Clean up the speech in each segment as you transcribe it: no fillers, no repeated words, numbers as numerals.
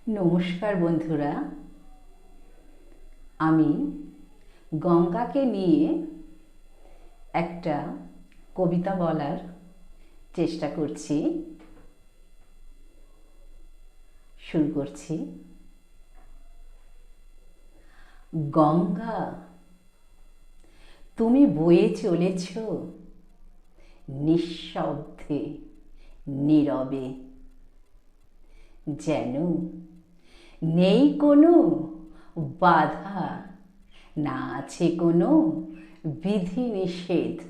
নমস্কার বন্ধুরা, আমি গঙ্গাকে নিয়ে একটা কবিতা বলার চেষ্টা করছি। শুরু করছি। গঙ্গা, তুমি বয়ে চলেছ নিঃশব্দে, নীরবে, যেন নেই কোনো বাধা, না আছে কোনো বিধি নিষেধ।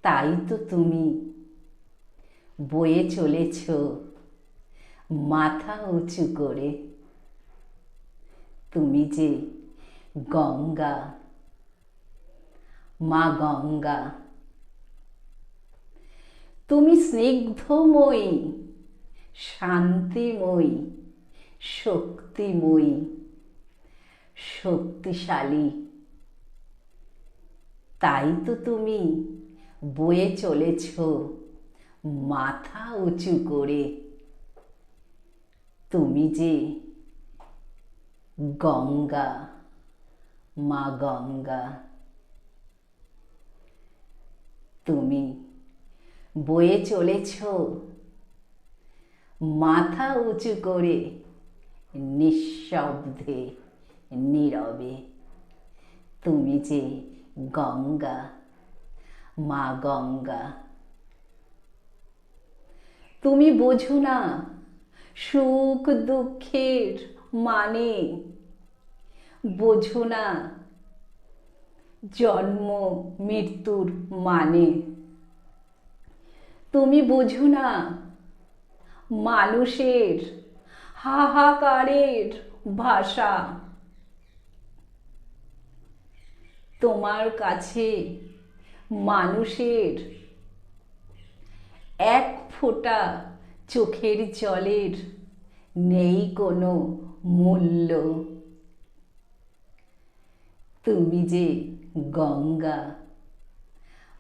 তাই তো তুমি বয়ে চলেছ মাথা উঁচু করে। তুমি যে গঙ্গা, মা গঙ্গা। তুমি স্নিগ্ধময়ী, শান্তিময়ী, শক্তিময়ী, শক্তিশালী। তাই তো তুমি বয়ে চলেছ মাথা উঁচু করে। তুমি যে গঙ্গা, মা গঙ্গা। তুমি বয়ে চলেছ মাথা উঁচু করে, নিঃশব্দে, নীরবে। তুমি যে গঙ্গা, মা গঙ্গা। তুমি বোঝো না সুখ দুঃখের মানে, বোঝো না জন্ম মৃত্যুর মানে। তুমি বোঝো না মানুষের হাহাকারের ভাষা। তোমার কাছে মানুষের এক ফোঁটা চোখের জলের নেই কোনো মূল্য। তুমি যে গঙ্গা,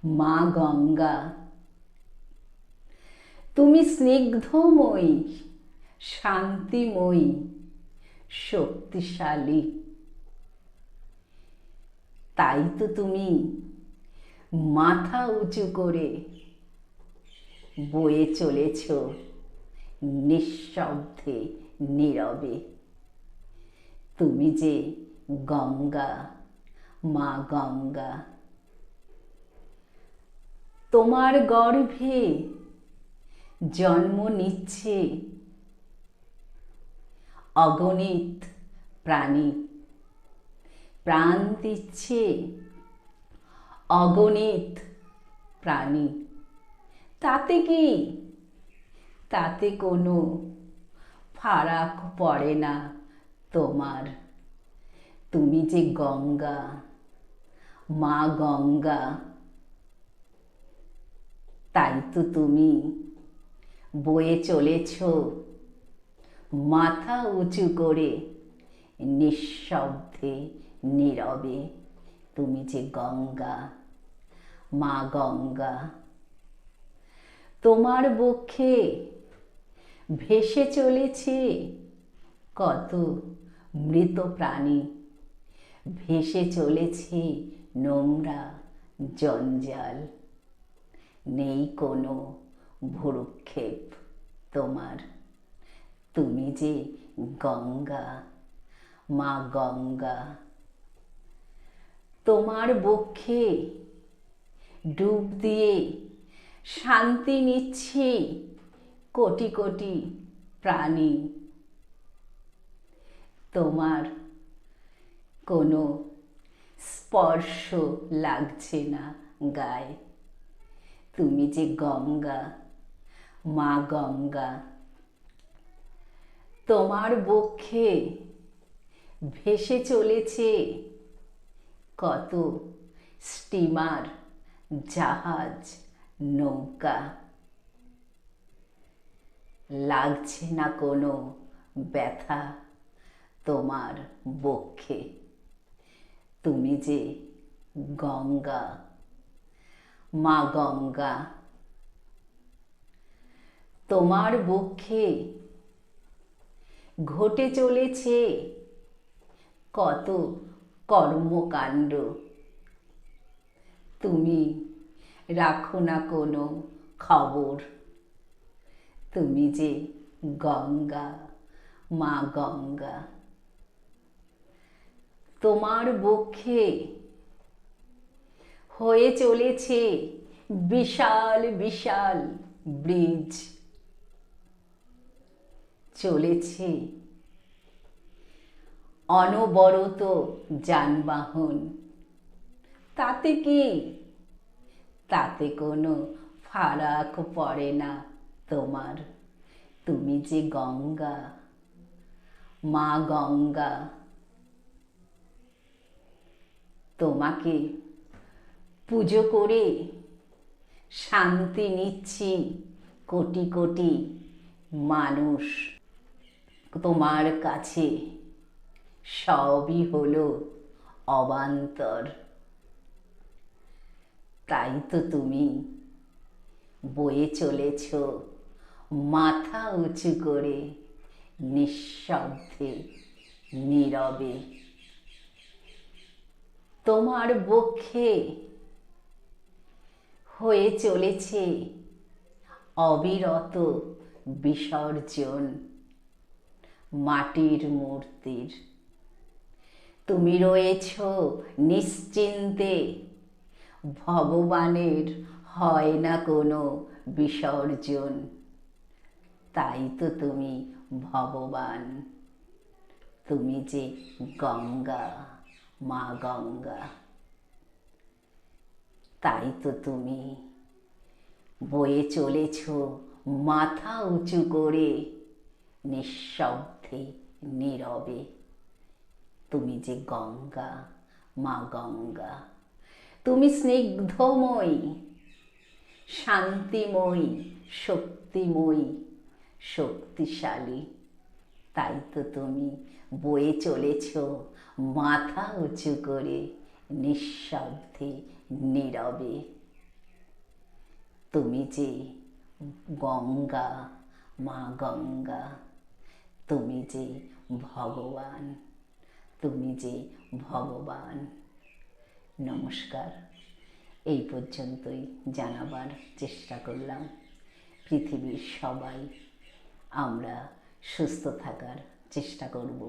মা গঙ্গা। তুমি স্নিগ্ধময়ী, শান্তিময়ী, শক্তিশালী। তাই তো তুমি মাথা উঁচু করে বয়ে চলেছ নিঃশব্দে, নীরবে। তুমি যে গঙ্গা, মা গঙ্গা। তোমার গর্ভে জন্ম নিচ্ছে অগণিত প্রাণী, প্রাণ দিচ্ছে অগণিত প্রাণী। তাতে কি, তাতে কোনো ফারাক পড়ে না তোমার। তুমি যে গঙ্গা, মা গঙ্গা। তাই তো তুমি বয়ে চলেছ মাথা উঁচু করে, নিঃশব্দে, নীরবে। তুমি যে গঙ্গা, মা গঙ্গা। তোমার বক্ষে ভেসে চলেছে কত মৃত প্রাণী, ভেসে চলেছে নোংরা জঞ্জাল। নেই কোনো ভ্রূক্ষেপ তোমার। তুমি যে গঙ্গা, মা গঙ্গা। তোমার বক্ষে ডুব দিয়ে শান্তি নিচ্ছে কোটি কোটি প্রাণী। তোমার কোনো স্পর্শ লাগছে না গায়ে। তুমি যে গঙ্গা, মা গঙ্গা। তোমার বক্ষে ভেসে চলেছে কত স্টিমার, জাহাজ, নৌকা। লাগছে না কোনো ব্যথা তোমার বক্ষে। তুমি যে গঙ্গা, মা গঙ্গা। তোমার বক্ষে ঘটে চলেছে কত কর্মকাণ্ড, তুমি রাখো না কোনো খবর। তুমি যে গঙ্গা, মা গঙ্গা, তোমার বক্ষে হয়ে চলেছে বিশাল বিশাল ব্রিজ, চলেছে অনবরত যানবাহন। তাতে কি, তাতে কোনো ফারাক পড়ে না তোমার। তুমি যে গঙ্গা, মা গঙ্গা, তোমাকে পুজো করে শান্তি নিচ্ছি কোটি কোটি মানুষ। তোমার কাছে সবই হলো অবান্তর। তাই তো তুমি বয়ে চলেছ মাথা উঁচু করে, নিঃশব্দে, নীরবে। তোমার বক্ষে হয়ে চলেছে অবিরত বিসর্জন মাটির মূর্তির। তুমি রয়েছ নিশ্চিন্তে, ভগবানের হয় না কোনো বিসর্জন। তাই তো তুমি ভগবান, তুমি যে গঙ্গা, মা গঙ্গা। তাই তো তুমি বয়ে চলেছ মাথা উঁচু করে, নিঃশব্দে, নীরবে। তুমি যে গঙ্গা, মা গঙ্গা। তুমি স্নিগ্ধময়ী, শান্তিময়ী, শক্তিময়ী, শক্তিশালী। তাই তো তুমি বয়ে চলেছ মাথা উঁচু করে, নিঃশব্দে, নীরবে। তুমি যে গঙ্গা, মা গঙ্গা। তুমি যে ভগবান, তুমি যে ভগবান। নমস্কার। এই পর্যন্তই জানাবার চেষ্টা করলাম। পৃথিবীর সবাই আমরা সুস্থ থাকার চেষ্টা করব।